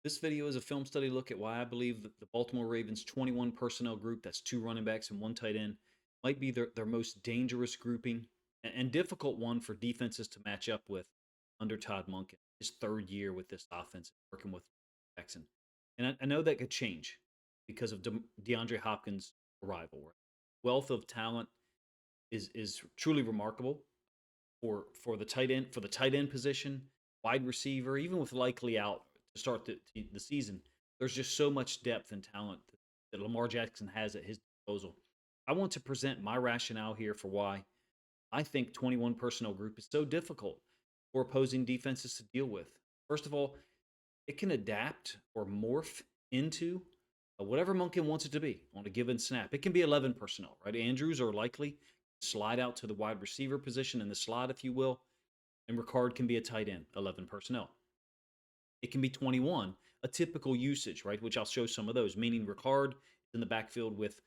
This video is a film study look at why I believe that the Baltimore Ravens 21 personnel group, that's two running backs and one tight end, might be their most dangerous grouping and difficult one for defenses to match up with under Todd Monken, his third year with this offense, working with Jackson. And I know that could change because of DeAndre Hopkins' arrival. Right? Wealth of talent is truly remarkable for the tight end position, wide receiver, even with likely out to start the season. There's just so much depth and talent that Lamar Jackson has at his disposal. I want to present my rationale here for why I think 21 personnel group is so difficult for opposing defenses to deal with. First of all, it can adapt or morph into whatever Monken wants it to be on a given snap. It can be 11 personnel, right? Andrews are likely slide out to the wide receiver position in the slot, if you will, and Ricard can be a tight end, 11 personnel. It can be 21, a typical usage, right? Which I'll show some of those, meaning Ricard is in the backfield with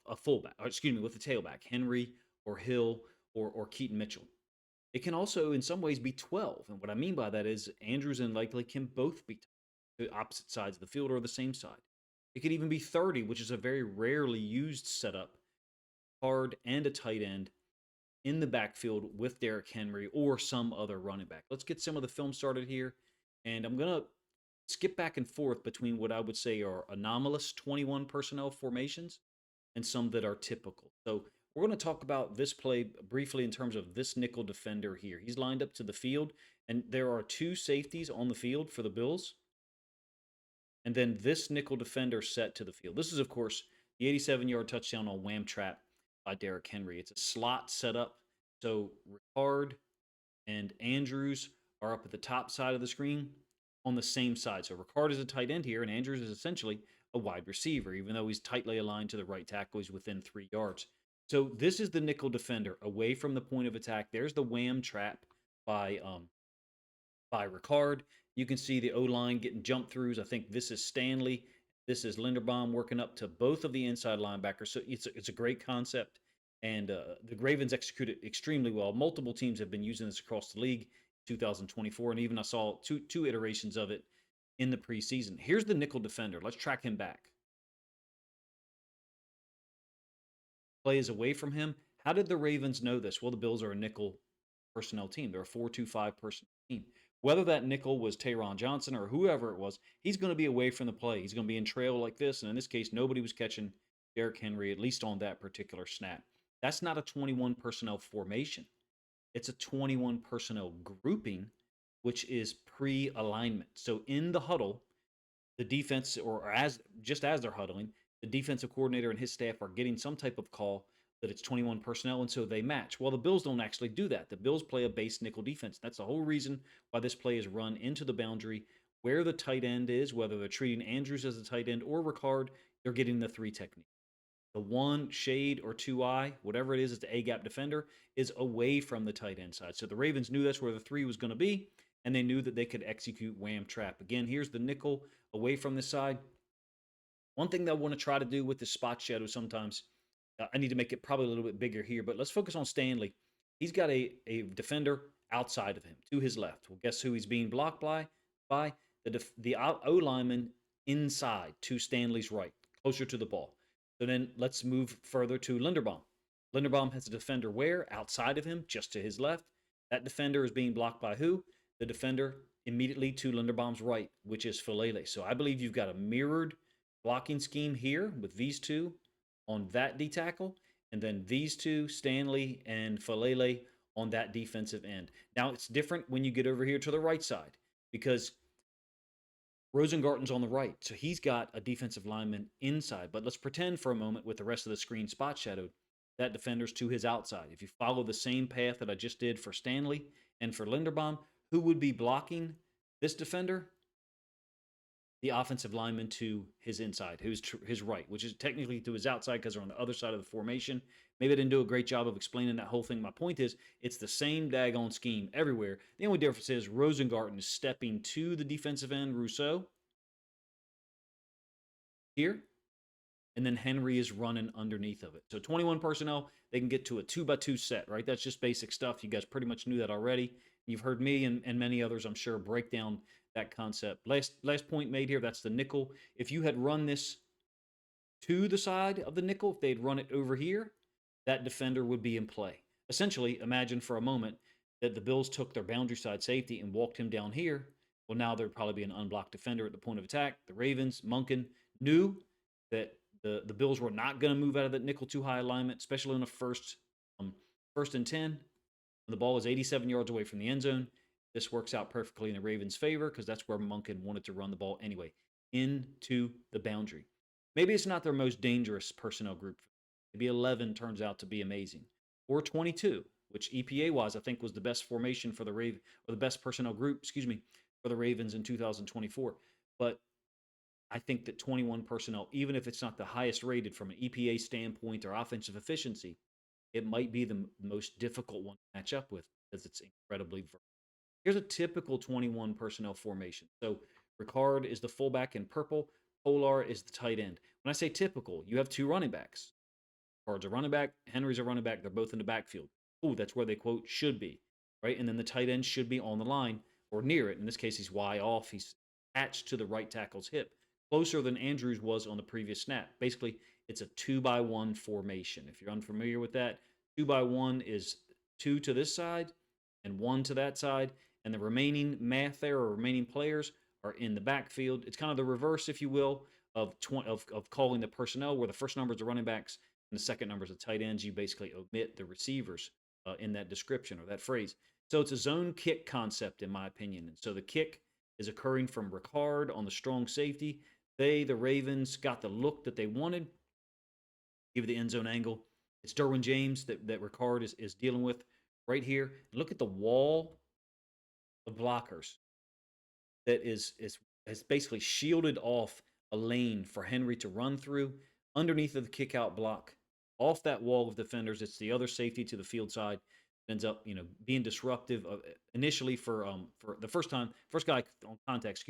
a fullback, or excuse me, with a tailback, Henry or Hill or Keaton Mitchell. It can also, in some ways, be 12. And what I mean by that is Andrews and Likely can both be the opposite sides of the field or the same side. It could even be 30, which is a very rarely used setup, hard and a tight end in the backfield with Derrick Henry or some other running back. Let's get some of the film started here. And I'm going to skip back and forth between what I would say are anomalous 21 personnel formations and some that are typical. So we're going to talk about this play briefly in terms of this nickel defender here. He's lined up to the field, and there are two safeties on the field for the Bills. And then this nickel defender set to the field. This is, of course, the 87-yard touchdown on Wham Trap by Derrick Henry. It's a slot setup. So Ricard and Andrews are up at the top side of the screen on the same side. So Ricard is a tight end here, and Andrews is essentially a wide receiver, even though he's tightly aligned to the right tackle. He's within 3 yards. So this is the nickel defender away from the point of attack. There's the Wham Trap by Ricard. You can see the O-line getting jump throughs. I think this is Stanley. This is Linderbaum working up to both of the inside linebackers. So it's a great concept. And the Ravens executed extremely well. Multiple teams have been using this across the league 2024. And even I saw two iterations of it in the preseason. Here's the nickel defender. Let's track him back. Play is away from him. How did the Ravens know this? Well, the Bills are a nickel personnel team. They're a 4-2-5 personnel team. Whether that nickel was Taron Johnson or whoever it was, he's going to be away from the play. He's going to be in trail like this. And in this case, nobody was catching Derrick Henry, at least on that particular snap. That's not a 21 personnel formation. It's a 21 personnel grouping, which is pre-alignment. So in the huddle, the defense, or as they're huddling, the defensive coordinator and his staff are getting some type of call that it's 21 personnel, and so they match. Well, the Bills don't actually do that. The Bills play a base nickel defense. That's the whole reason why this play is run into the boundary where the tight end is, whether they're treating Andrews as a tight end or Ricard, they're getting the three technique. The one shade or two eye, whatever it is the A-gap defender, is away from the tight end side. So the Ravens knew that's where the three was going to be, and they knew that they could execute Wham Trap. Again, here's the nickel away from this side. One thing that I want to try to do with the spot shadow sometimes, I need to make it probably a little bit bigger here, but let's focus on Stanley. He's got a defender outside of him to his left. Well, guess who he's being blocked by? By the O lineman inside to Stanley's right, closer to the ball. So then let's move further to Linderbaum. Linderbaum has a defender where? Outside of him, just to his left. That defender is being blocked by who? The defender immediately to Linderbaum's right, which is Falele. So I believe you've got a mirrored blocking scheme here with these two on that D tackle, and then these two, Stanley and Falele, on that defensive end. Now, it's different when you get over here to the right side because Rosengarten's on the right, so he's got a defensive lineman inside. But let's pretend for a moment with the rest of the screen spot shadowed, that defender's to his outside. If you follow the same path that I just did for Stanley and for Linderbaum, who would be blocking this defender? The offensive lineman to his inside, who's his right, which is technically to his outside because they're on the other side of the formation. Maybe I didn't do a great job of explaining that whole thing. My point is, it's the same daggone scheme everywhere. The only difference is Rosengarten is stepping to the defensive end, Rousseau, here, and then Henry is running underneath of it. So 21 personnel, they can get to a 2x2 set, right? That's just basic stuff. You guys pretty much knew that already. You've heard me and many others, I'm sure, break down that concept. Last point made here, that's the nickel. If you had run this to the side of the nickel, if they'd run it over here, that defender would be in play. Essentially, imagine for a moment that the Bills took their boundary side safety and walked him down here. Well, now there'd probably be an unblocked defender at the point of attack. The Ravens, Monken, knew that the Bills were not going to move out of that nickel too high alignment, especially on a first and 10. The ball is 87 yards away from the end zone. This works out perfectly in the Ravens' favor because that's where Monken wanted to run the ball anyway, into the boundary. Maybe it's not their most dangerous personnel group. Maybe 11 turns out to be amazing. Or 22, which EPA-wise I think was the best formation for the Raven, or the best personnel group, for the Ravens in 2024. But I think that 21 personnel, even if it's not the highest rated from an EPA standpoint or offensive efficiency, it might be the most difficult one to match up with because it's incredibly versatile. Here's a typical 21 personnel formation. So Ricard is the fullback in purple. Polar is the tight end. When I say typical, you have two running backs. Ricard's a running back. Henry's a running back. They're both in the backfield. Oh, that's where they, quote, should be, right? And then the tight end should be on the line or near it. In this case, he's Y off. He's attached to the right tackle's hip, closer than Andrews was on the previous snap. Basically, it's a 2-by-1 formation. If you're unfamiliar with that, 2-by-1 is 2 to this side and 1 to that side, and the remaining math there, or remaining players, are in the backfield. It's kind of the reverse, if you will, of calling the personnel, where the first number is the running backs and the second number is the tight ends. You basically omit the receivers in that description or that phrase. So it's a zone kick concept, in my opinion. And so the kick is occurring from Ricard on the strong safety. The Ravens, got the look that they wanted. Give the end zone angle. It's Derwin James that Ricard is dealing with right here. Look at the wall of blockers that has basically shielded off a lane for Henry to run through underneath of the kick out block. Off that wall of defenders, it's the other safety to the field side. It ends up, being disruptive initially for the first guy on contact,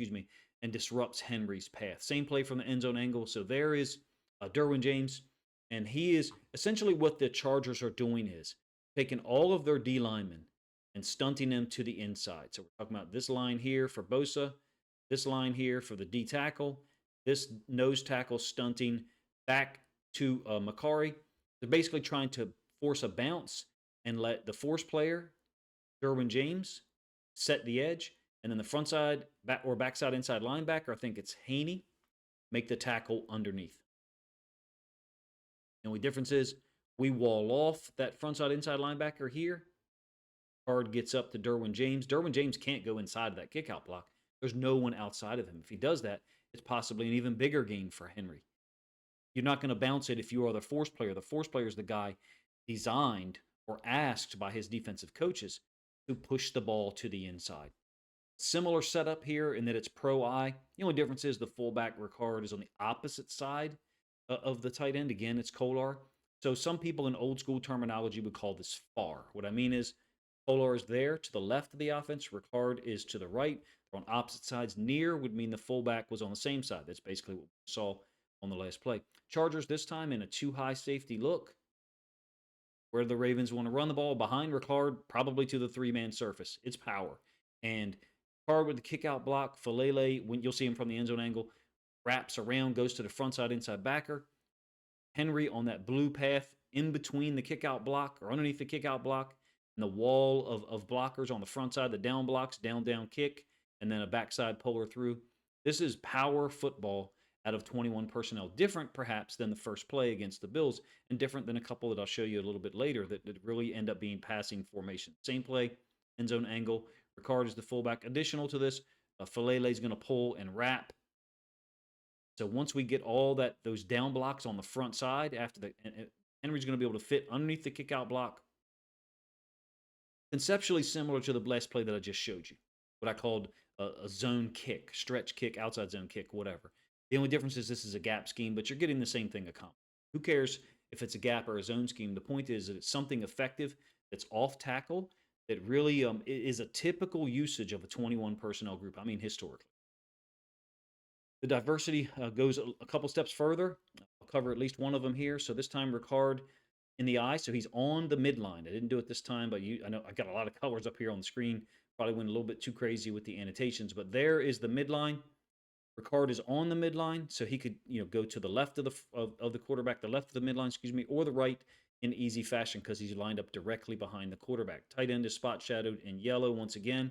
and disrupts Henry's path. Same play from the end zone angle. So there is Derwin James, and he is essentially, what the Chargers are doing is taking all of their D linemen and stunting them to the inside. So we're talking about this line here for Bosa, this line here for the D tackle, this nose tackle stunting back to Macari. They're basically trying to force a bounce and let the force player, Derwin James, set the edge, and then the front side or backside inside linebacker, I think it's Haney, make the tackle underneath. The only difference is we wall off that front side inside linebacker here. Card gets up to Derwin James. Derwin James can't go inside of that kickout block. There's no one outside of him. If he does that, it's possibly an even bigger gain for Henry. You're not going to bounce it if you are the force player. The force player is the guy designed or asked by his defensive coaches to push the ball to the inside. Similar setup here in that it's pro-I. The only difference is the fullback Ricard is on the opposite side of the tight end. Again, it's Kolar. So some people in old school terminology would call this far. What I mean is Kolar is there to the left of the offense. Ricard is to the right. They're on opposite sides. Near would mean the fullback was on the same side. That's basically what we saw on the last play. Chargers this time in a too high safety look, where the Ravens want to run the ball behind Ricard, probably to the three-man surface. It's power. And Ricard with the kick-out block, Falele, when you'll see him from the end zone angle, wraps around, goes to the front side inside backer. Henry on that blue path in between the kick-out block or underneath the kick-out block and the wall of blockers on the front side, the down blocks, down, kick, and then a backside puller through. This is power football out of 21 personnel. Different, perhaps, than the first play against the Bills, and different than a couple that I'll show you a little bit later that really end up being passing formation. Same play, end zone angle. Ricard is the fullback. Additional to this, Falele is going to pull and wrap. So once we get all those down blocks on the front side, Henry's going to be able to fit underneath the kick-out block. Conceptually similar to the last play that I just showed you, what I called a zone kick, stretch kick, outside zone kick, whatever. The only difference is this is a gap scheme, but you're getting the same thing accomplished. Who cares if it's a gap or a zone scheme? The point is that it's something effective that's off tackle that really is a typical usage of a 21 personnel group. I mean, historically. The diversity goes a couple steps further. I'll cover at least one of them here. So this time Ricard in the eye. So he's on the midline. I didn't do it this time, but I know I got a lot of colors up here on the screen. Probably went a little bit too crazy with the annotations, but there is the midline. Ricard is on the midline, so he could go to the left of the quarterback, the left of the midline, excuse me, or the right in easy fashion because he's lined up directly behind the quarterback. Tight end is spot shadowed in yellow once again.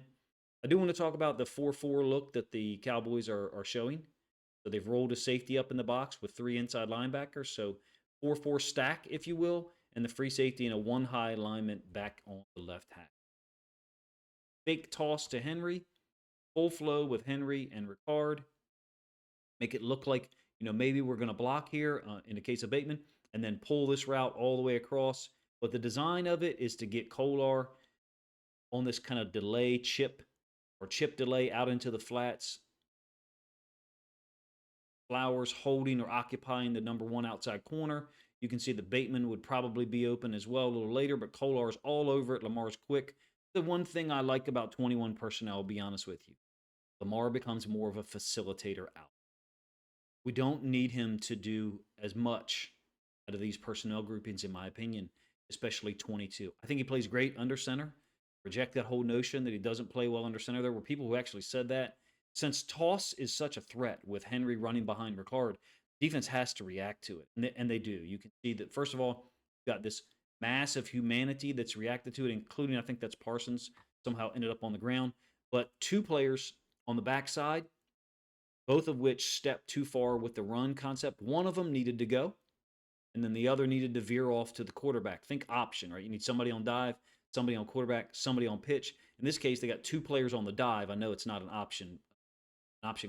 I do want to talk about the 4-4 look that the Cowboys are showing. So they've rolled a safety up in the box with 3 inside linebackers. So 4-4 stack, if you will, and the free safety in a 1 high alignment back on the left hack. Fake toss to Henry, full flow with Henry and Ricard. Make it look like, maybe we're going to block here in the case of Bateman, and then pull this route all the way across. But the design of it is to get Kolar on this kind of delay chip or chip delay out into the flats. Flowers holding or occupying the number 1 outside corner. You can see that Bateman would probably be open as well a little later, but Kolar's all over it. Lamar's quick. The one thing I like about 21 personnel, I'll be honest with you, Lamar becomes more of a facilitator out. We don't need him to do as much out of these personnel groupings, in my opinion, especially 22. I think he plays great under center. Reject that whole notion that he doesn't play well under center. There were people who actually said that. Since toss is such a threat with Henry running behind Ricard, defense has to react to it, and they do. You can see that, first of all, you've got this mass of humanity that's reacted to it, including, I think that's Parsons, somehow ended up on the ground. But 2 players on the backside, both of which stepped too far with the run concept. One of them needed to go, and then the other needed to veer off to the quarterback. Think option, right? You need somebody on dive, somebody on quarterback, somebody on pitch. In this case, they got 2 players on the dive. I know it's not an option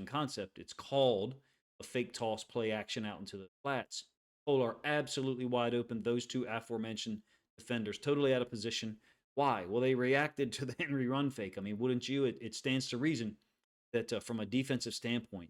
concept. It's called a fake toss play action out into the flats. Kolar absolutely wide open. Those 2 aforementioned defenders totally out of position. Why? Well, they reacted to the Henry run fake. I mean, wouldn't you? It stands to reason that from a defensive standpoint,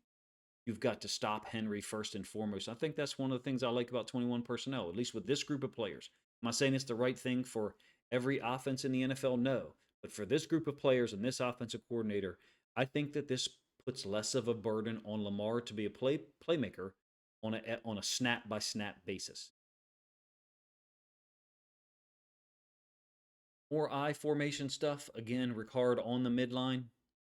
you've got to stop Henry first and foremost. I think that's one of the things I like about 21 personnel, at least with this group of players. Am I saying it's the right thing for every offense in the NFL? No. But for this group of players and this offensive coordinator, I think that this puts less of a burden on Lamar to be a playmaker on a snap by snap basis. More I formation stuff. Again, Ricard on the midline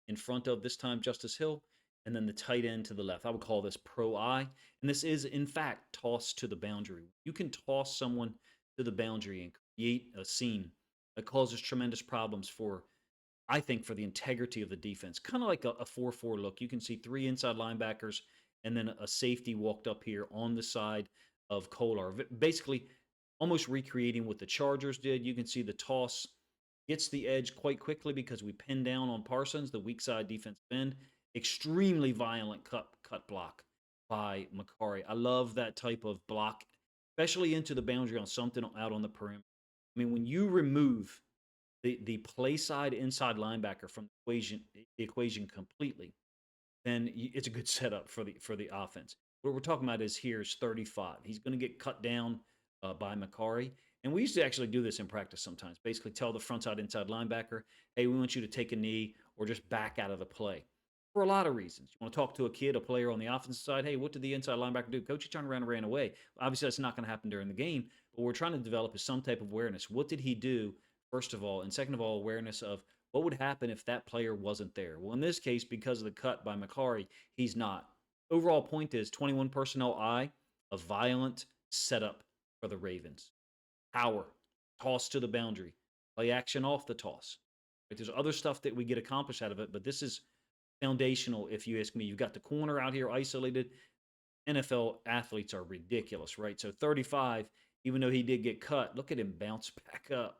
in front of, this time, Justice Hill, and then the tight end to the left. I would call this pro I. And this is, in fact, toss to the boundary. You can toss someone to the boundary and create a seam that causes tremendous problems for, I think, for the integrity of the defense. Kind of like a 4-4 look. You can see 3 inside linebackers and then a safety walked up here on the side of Kolar. Basically, almost recreating what the Chargers did. You can see the toss gets the edge quite quickly because we pin down on Parsons, the weak side defensive end. Extremely violent cut block by Macari. I love that type of block, especially into the boundary on something out on the perimeter. I mean, when you remove the play side inside linebacker from the equation completely, then it's a good setup for the offense. What we're talking about is here's 35. He's going to get cut down by Macari. And we used to actually do this in practice sometimes. Basically tell the front side inside linebacker, hey, we want you to take a knee or just back out of the play. For a lot of reasons. You want to talk to a kid, a player on the offensive side, hey, what did the inside linebacker do? Coach, he turned around and ran away. Obviously, that's not going to happen during the game, but what we're trying to develop is some type of awareness. What did he do, first of all? And second of all, awareness of what would happen if that player wasn't there? Well, in this case, because of the cut by Macari, he's not. Overall point is 21 personnel I, a violent setup for the Ravens. Power, toss to the boundary, play action off the toss. Right? There's other stuff that we get accomplished out of it, but this is foundational if you ask me. You've got the corner out here isolated. NFL athletes are ridiculous, right? So 35, even though he did get cut, look at him bounce back up.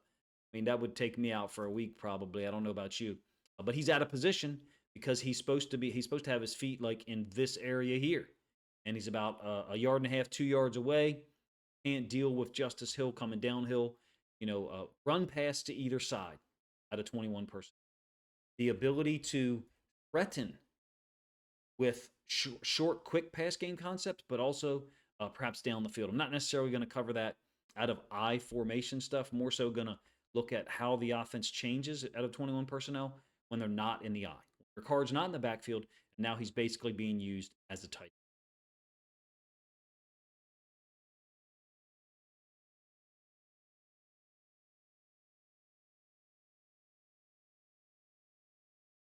I mean, that would take me out for a week probably. I don't know about you. But he's out of position because he's supposed to have his feet like in this area here. And he's about a yard and a half, 2 yards away. Can't deal with Justice Hill coming downhill. Run pass to either side out of 21 person. The ability to threaten with short, quick pass game concepts, but also perhaps down the field. I'm not necessarily going to cover that out of I formation stuff. More so going to look at how the offense changes out of 21 personnel when they're not in the I. Ricard's not in the backfield, and now he's basically being used as a tight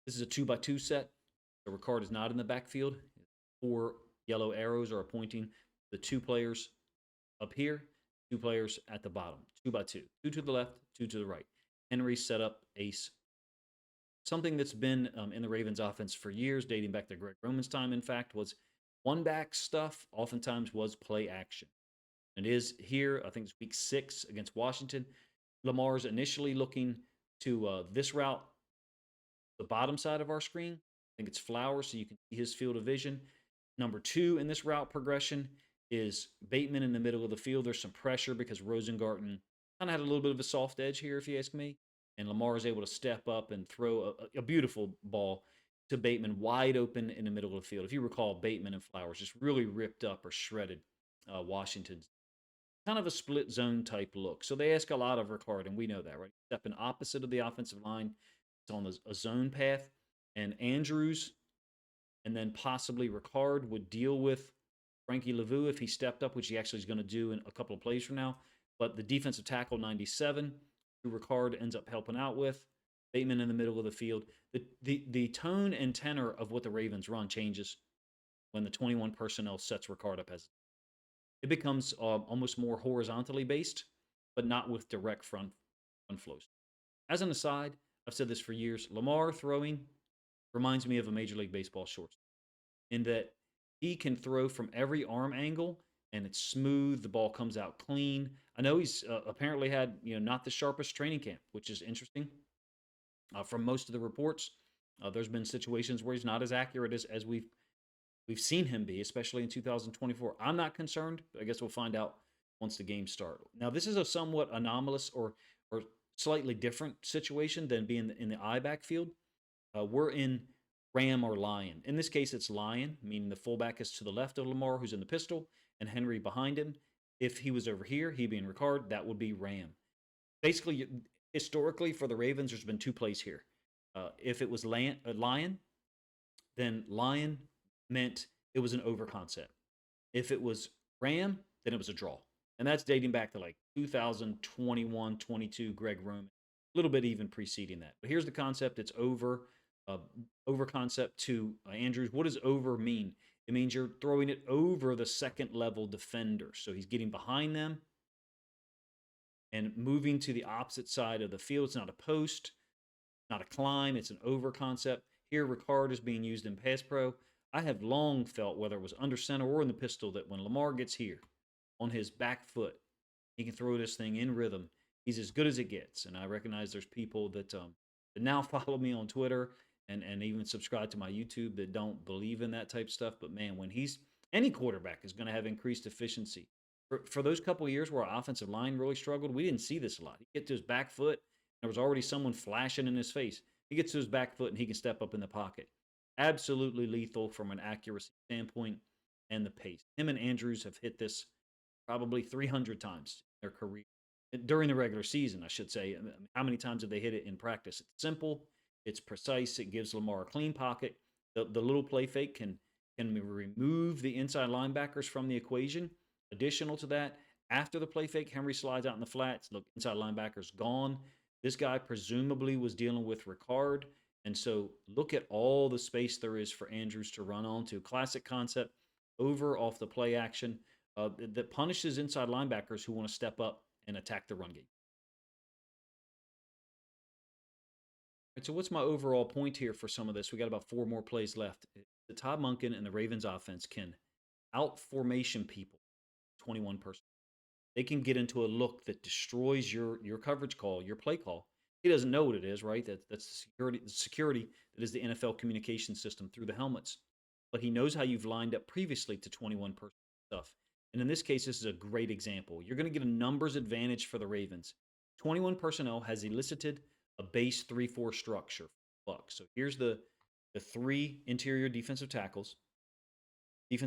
This is a 2x2 set. The Ricard is not in the backfield. 4 yellow arrows are pointing the 2 players up here, 2 players at the bottom, 2x2, 2 to the left, 2 to the right. Henry set up ace. Something that's been in the Ravens offense for years, dating back to Greg Roman's time, in fact, was one back stuff oftentimes was play action. It is here, I think it's week 6 against Washington. Lamar's initially looking to this route, the bottom side of our screen. I think it's Flowers, so you can see his field of vision. Number 2 in this route progression is Bateman in the middle of the field. There's some pressure because Rosengarten kind of had a little bit of a soft edge here, if you ask me. And Lamar is able to step up and throw a beautiful ball to Bateman wide open in the middle of the field. If you recall, Bateman and Flowers just really ripped up or shredded Washington's. Kind of a split zone type look. So they ask a lot of Ricard, and we know that, right? Stepping opposite of the offensive line. It's on a zone path. And Andrews and then possibly Ricard would deal with Frankie Lavu if he stepped up, which he actually is going to do in a couple of plays from now. But the defensive tackle 97, who Ricard ends up helping out with, Bateman in the middle of the field. The tone and tenor of what the Ravens run changes when the 21 personnel sets Ricard up as. It becomes almost more horizontally based, but not with direct front flows. As an aside, I've said this for years, Lamar throwing reminds me of a Major League Baseball shortstop in that he can throw from every arm angle and it's smooth. The ball comes out clean. I know he's apparently had not the sharpest training camp, which is interesting. From most of the reports, there's been situations where he's not as accurate as we've seen him be, especially in 2024. I'm not concerned, but I guess we'll find out once the games start. Now, this is a somewhat anomalous or slightly different situation than being in the I backfield. We're in Ram or Lion. In this case, it's Lion, meaning the fullback is to the left of Lamar, who's in the pistol, and Henry behind him. If he was over here, he being Ricard, that would be Ram. Basically, historically for the Ravens, there's been 2 plays here. If it was Lion, then Lion meant it was an over concept. If it was Ram, then it was a draw. And that's dating back to like 2021, 22, Greg Roman, a little bit even preceding that. But here's the concept. It's over concept to Andrews. What does over mean? It means you're throwing it over the second level defender. So he's getting behind them and moving to the opposite side of the field. It's not a post, not a climb. It's an over concept. Here, Ricard is being used in pass pro. I have long felt, whether it was under center or in the pistol, that when Lamar gets here on his back foot, he can throw this thing in rhythm. He's as good as it gets. And I recognize there's people that now follow me on Twitter and even subscribe to my YouTube that don't believe in that type of stuff. But man, when any quarterback is going to have increased efficiency. For those couple of years where our offensive line really struggled, we didn't see this a lot. He get to his back foot, there was already someone flashing in his face. He gets to his back foot and he can step up in the pocket. Absolutely lethal from an accuracy standpoint and the pace. Him and Andrews have hit this probably 300 times in their career. During the regular season, I should say. How many times have they hit it in practice? It's simple. It's precise. It gives Lamar a clean pocket. The little play fake can remove the inside linebackers from the equation. Additional to that, after the play fake, Henry slides out in the flats. Look, inside linebacker's gone. This guy presumably was dealing with Ricard. And so look at all the space there is for Andrews to run onto. Classic concept, over off the play action that punishes inside linebackers who want to step up and attack the run game. Right, so what's my overall point here for some of this? We got about 4 more plays left. The Todd Monken and the Ravens offense can out formation people, 21 person. They can get into a look that destroys your coverage call, your play call. He doesn't know what it is, right? That's the security that is the NFL communication system through the helmets. But he knows how you've lined up previously to 21 person stuff. And in this case, this is a great example. You're going to get a numbers advantage for the Ravens. 21 personnel has elicited a base 3-4 structure. So here's the 3 interior defensive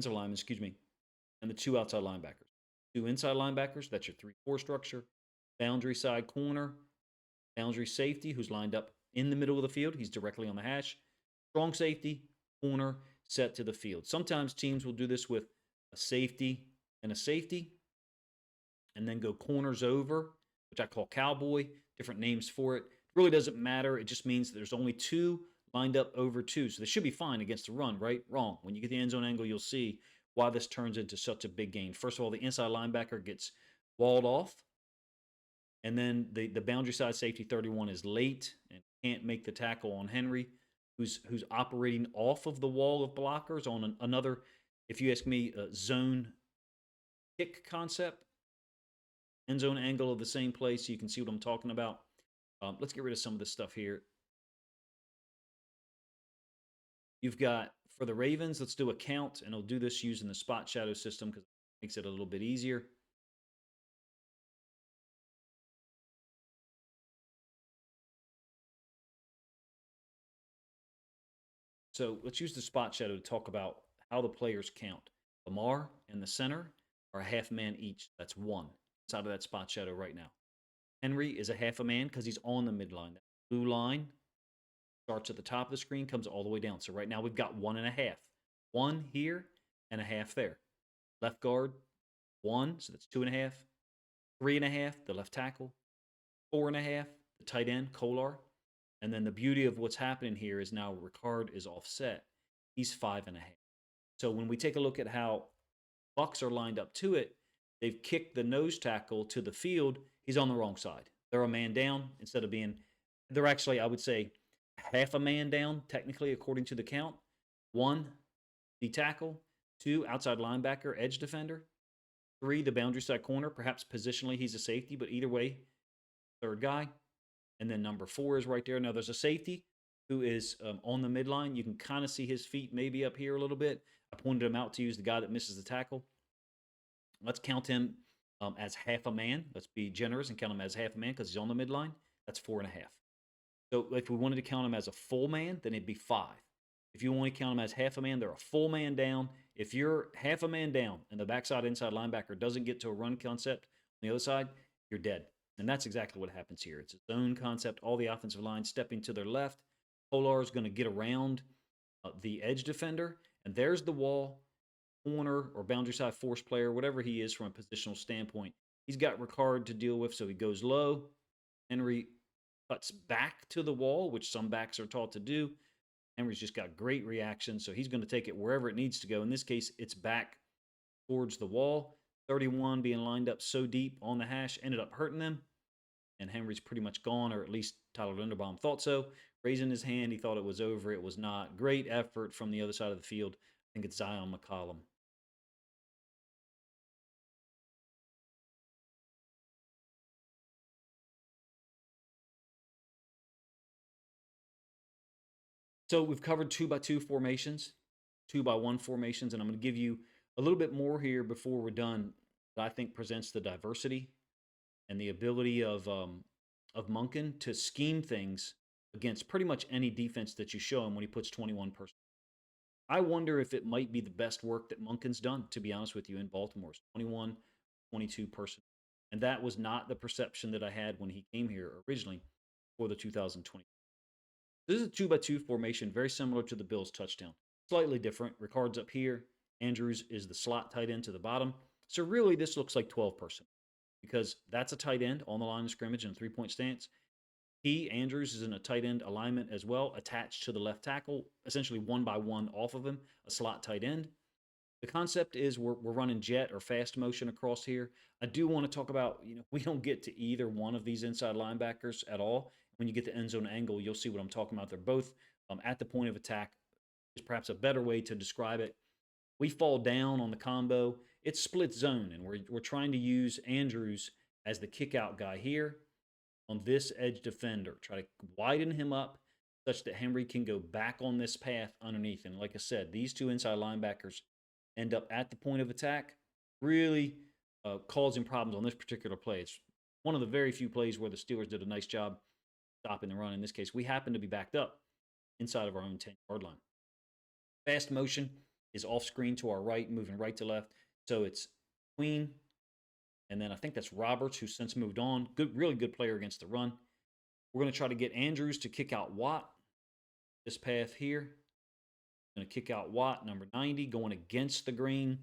linemen, and the 2 outside linebackers. 2 inside linebackers, that's your 3-4 structure. Boundary side corner, boundary safety, who's lined up in the middle of the field. He's directly on the hash. Strong safety, corner, set to the field. Sometimes teams will do this with a safety, and then go corners over, which I call cowboy, different names for it. It really doesn't matter. It just means there's only 2 lined up over 2. So they should be fine against the run, right? Wrong. When you get the end zone angle, you'll see why this turns into such a big gain. First of all, the inside linebacker gets walled off. And then the boundary side safety 31 is late and can't make the tackle on Henry, who's operating off of the wall of blockers on another, if you ask me, zone kick concept. End zone angle of the same place, so you can see what I'm talking about. Let's get rid of some of this stuff here. You've got, for the Ravens, let's do a count, and I'll do this using the spot shadow system because it makes it a little bit easier. So let's use the spot shadow to talk about how the players count. Lamar and the center are a half man each. That's one inside of that spot shadow right now. Henry is a half a man because he's on the midline. That blue line starts at the top of the screen, comes all the way down. So right now we've got 1.5. One here and a half there. Left guard, 1, so that's 2.5. 3.5, the left tackle. 4.5, the tight end, Kolar. And then the beauty of what's happening here is now Ricard is offset. He's 5.5. So when we take a look at how Bucks are lined up to it, they've kicked the nose tackle to the field. He's on the wrong side. They're a man down instead of being, they're actually, I would say, half a man down, technically, according to the count. 1, the tackle. 2, outside linebacker, edge defender. 3, the boundary side corner. Perhaps positionally he's a safety, but either way, third guy. And then number 4 is right there. Now there's a safety who is on the midline. You can kind of see his feet maybe up here a little bit. I pointed him out to use the guy that misses the tackle. Let's count him as half a man. Let's be generous and count him as half a man because he's on the midline. That's 4.5. So if we wanted to count him as a full man, then it'd be 5. If you want to count him as half a man, they're a full man down. If you're half a man down and the backside inside linebacker doesn't get to a run concept on the other side, you're dead. And that's exactly what happens here. It's a zone concept. All the offensive line stepping to their left. Polar is going to get around the edge defender. And there's the wall, corner, or boundary side force player, whatever he is from a positional standpoint. He's got Ricard to deal with, so he goes low. Henry cuts back to the wall, which some backs are taught to do. Henry's just got great reaction, so he's going to take it wherever it needs to go. In this case, it's back towards the wall. 31 being lined up so deep on the hash ended up hurting them. And Henry's pretty much gone, or at least Tyler Linderbaum thought so. Raising his hand, he thought it was over. It was not. Great effort from the other side of the field. I think it's Zion McCollum. So we've covered 2x2 formations, 2x1 formations, and I'm going to give you a little bit more here before we're done that I think presents the diversity and the ability of Monken to scheme things against pretty much any defense that you show him when he puts 21 personnel. I wonder if it might be the best work that Monken's done, to be honest with you, in Baltimore's 21, 22 personnel. And that was not the perception that I had when he came here originally for the 2020. This is a 2x2 formation, very similar to the Bills' touchdown. Slightly different. Ricard's up here. Andrews is the slot tight end to the bottom. So really, this looks like 12 personnel because that's a tight end on the line of scrimmage in a three-point stance. Andrews, is in a tight end alignment as well, attached to the left tackle, essentially 1x1 off of him, a slot tight end. The concept is we're running jet or fast motion across here. I do want to talk about, we don't get to either one of these inside linebackers at all. When you get the end zone angle, you'll see what I'm talking about. They're both at the point of attack is perhaps a better way to describe it. We fall down on the combo. It's split zone, and we're trying to use Andrews as the kick out guy here on this edge defender. Try to widen him up such that Henry can go back on this path underneath. And like I said, these two inside linebackers end up at the point of attack, really causing problems on this particular play. It's one of the very few plays where the Steelers did a nice job stopping the run. In this case, we happen to be backed up inside of our own 10-yard line. Fast motion is off screen to our right, moving right to left. So it's Queen, and then I think that's Roberts, who's since moved on. Good, really good player against the run. We're going to try to get Andrews to kick out Watt. This path here. Going to kick out Watt, number 90, going against the grain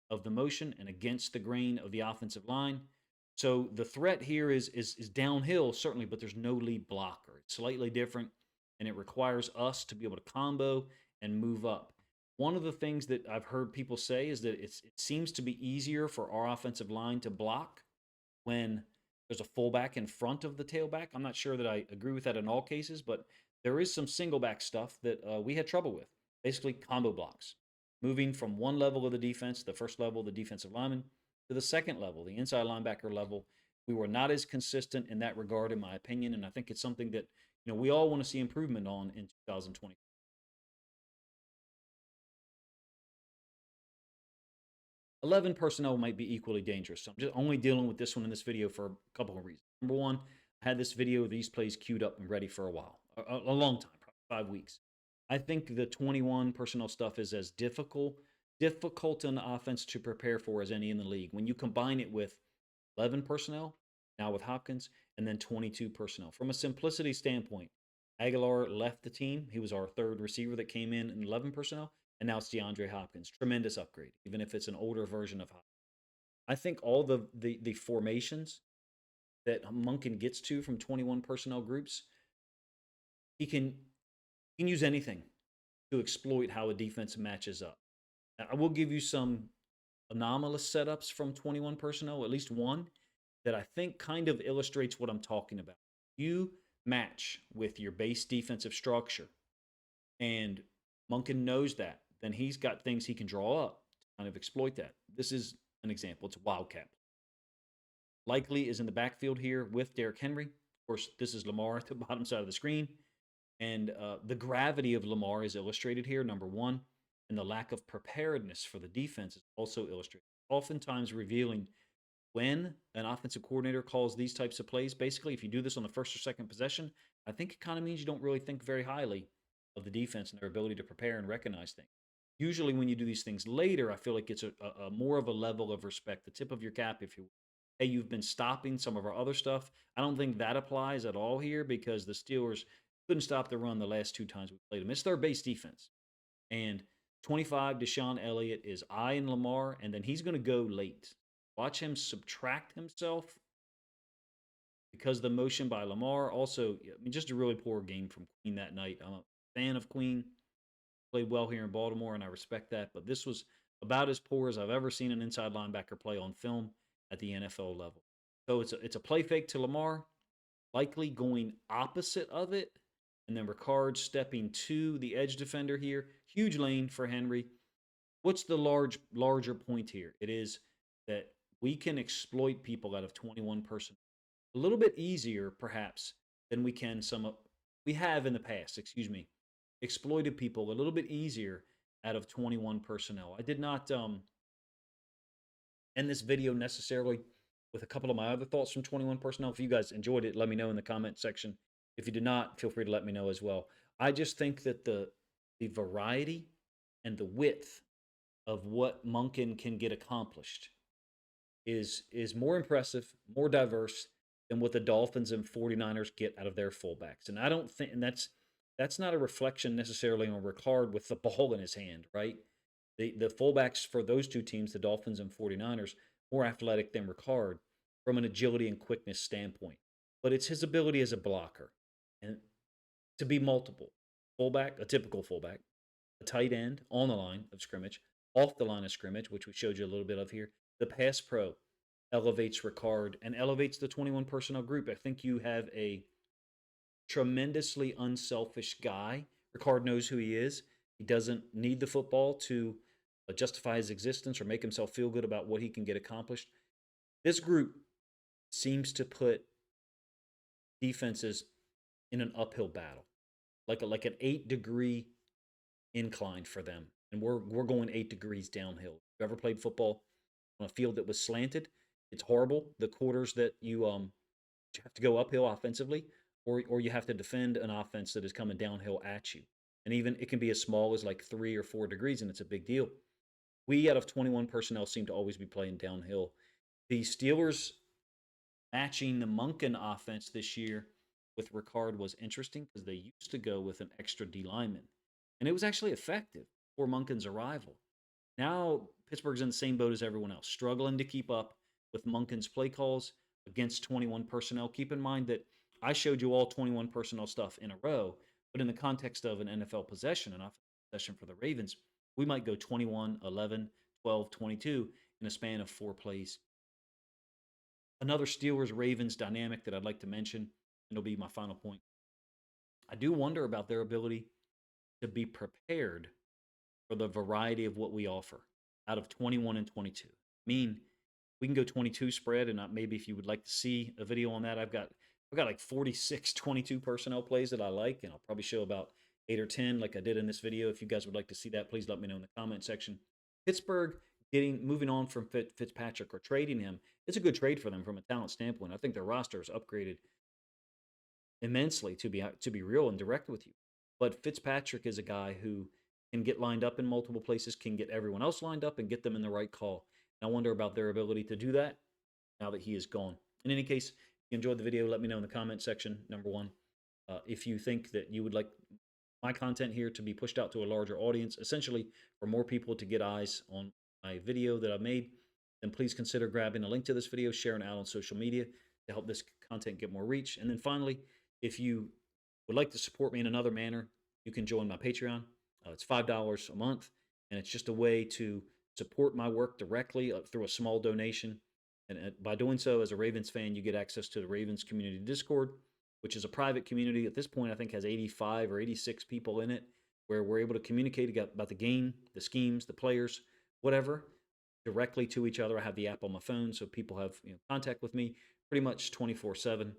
of the motion and against the grain of the offensive line. So the threat here is downhill, certainly, but there's no lead blocker. It's slightly different and it requires us to be able to combo and move up. One of the things that I've heard people say is that it seems to be easier for our offensive line to block when there's a fullback in front of the tailback. I'm not sure that I agree with that in all cases, but there is some single back stuff that we had trouble with. Basically, combo blocks, moving from one level of the defense, the first level, the defensive lineman, to the second level, the inside linebacker level. We were not as consistent in that regard, in my opinion, and I think it's something that we all want to see improvement on in 2020. 11 personnel might be equally dangerous. So I'm just only dealing with this one in this video for a couple of reasons. Number one, I had this video of these plays queued up and ready for a while, a long time, probably 5 weeks. I think the 21 personnel stuff is as difficult in the offense to prepare for as any in the league. When you combine it with 11 personnel, now with Hopkins, and then 22 personnel. From a simplicity standpoint, Aguilar left the team. He was our third receiver that came in 11 personnel, and now it's DeAndre Hopkins. Tremendous upgrade, even if it's an older version of Hopkins. I think all the formations that Monken gets to from 21 personnel groups, he can use anything to exploit how a defense matches up. Now, I will give you some anomalous setups from 21 personnel, at least one that I think kind of illustrates what I'm talking about. You match with your base defensive structure, and Monken knows that. Then he's got things he can draw up to kind of exploit that. This is an example. It's a wildcat. Likely is in the backfield here with Derrick Henry. Of course, this is Lamar at the bottom side of the screen. And the gravity of Lamar is illustrated here, number one. And the lack of preparedness for the defense is also illustrated. Oftentimes revealing when an offensive coordinator calls these types of plays. Basically, if you do this on the first or second possession, I think it kind of means you don't really think very highly of the defense and their ability to prepare and recognize things. Usually, when you do these things later, I feel like it's a more of a level of respect, the tip of your cap, if you will. Hey, you've been stopping some of our other stuff. I don't think that applies at all here because the Steelers couldn't stop the run the last two times we played them. It's their base defense. And 25, Deshaun Elliott is eyeing Lamar, and then he's going to go late. Watch him subtract himself because the motion by Lamar. Also, I mean, just a really poor game from Queen that night. I'm a fan of Queen. Played well here in Baltimore, and I respect that. But this was about as poor as I've ever seen an inside linebacker play on film at the NFL level. So it's a play fake to Lamar, likely going opposite of it, and then Ricard stepping to the edge defender here. Huge lane for Henry. What's the larger point here? It is that we can exploit people out of 21 personnel a little bit easier, perhaps, than we have in the past. Excuse me, exploited people a little bit easier out of 21 personnel. I did not end this video necessarily with a couple of my other thoughts from 21 personnel. If you guys enjoyed it, let me know in the comment section. If you did not, feel free to let me know as well. I just think that the variety and the width of what Monken can get accomplished is more impressive, more diverse than what the Dolphins and 49ers get out of their fullbacks. And I don't think and that's not a reflection necessarily on Ricard with the ball in his hand, right? The fullbacks for those two teams, the Dolphins and 49ers, more athletic than Ricard from an agility and quickness standpoint. But it's his ability as a blocker and to be multiple. Fullback, a typical fullback, a tight end on the line of scrimmage, off the line of scrimmage, which we showed you a little bit of here. The pass pro elevates Ricard and elevates the 21 personnel group. I think you have a tremendously unselfish guy. Ricard knows who he is. He doesn't need the football to justify his existence or make himself feel good about what he can get accomplished. This group seems to put defenses in an uphill battle, like an 8-degree incline for them, and we're going 8 degrees downhill. If you ever played football on a field that was slanted, it's horrible. The quarters that you have to go uphill offensively, or you have to defend an offense that is coming downhill at you. And even it can be as small as like 3 or 4 degrees, and it's a big deal. We out of 21 personnel seem to always be playing downhill. The Steelers matching the Monken offense this year with Ricard was interesting because they used to go with an extra D lineman, and it was actually effective for Monken's arrival. Now Pittsburgh's in the same boat as everyone else, struggling to keep up with Monken's play calls against 21 personnel. Keep in mind that I showed you all 21 personnel stuff in a row, But in the context of an NFL possession, an offensive possession for the Ravens, we might go 21, 11, 12, 22 in a span of 4 plays. Another Steelers Ravens dynamic that I'd like to mention, and it'll be my final point. I do wonder about their ability to be prepared for the variety of what we offer out of 21 and 22. I mean, we can go 22 spread, and maybe if you would like to see a video on that, I've got like 46 22 personnel plays that I like, and I'll probably show about 8 or 10 like I did in this video. If you guys would like to see that, please let me know in the comment section. Pittsburgh moving on from Fitzpatrick or trading him, it's a good trade for them from a talent standpoint. I think their roster is upgraded immensely, to be real and direct with you. But Fitzpatrick is a guy who can get lined up in multiple places, can get everyone else lined up and get them in the right call. And I wonder about their ability to do that now that he is gone. In any case, if you enjoyed the video, let me know in the comment section. Number one, if you think that you would like my content here to be pushed out to a larger audience, essentially for more people to get eyes on my video that I've made, then please consider grabbing a link to this video, sharing it out on social media to help this content get more reach. And then finally, if you would like to support me in another manner, you can join my Patreon. It's $5 a month, and it's just a way to support my work directly through a small donation. And by doing so, as a Ravens fan, you get access to the Ravens Community Discord, which is a private community. At this point, I think has 85 or 86 people in it, where we're able to communicate about the game, the schemes, the players, whatever, directly to each other. I have the app on my phone, so people have contact with me pretty much 24/7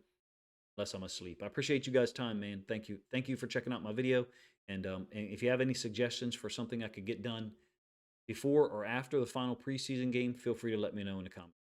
unless I'm asleep. I appreciate you guys' time, man. Thank you for checking out my video. And if you have any suggestions for something I could get done before or after the final preseason game, feel free to let me know in the comments.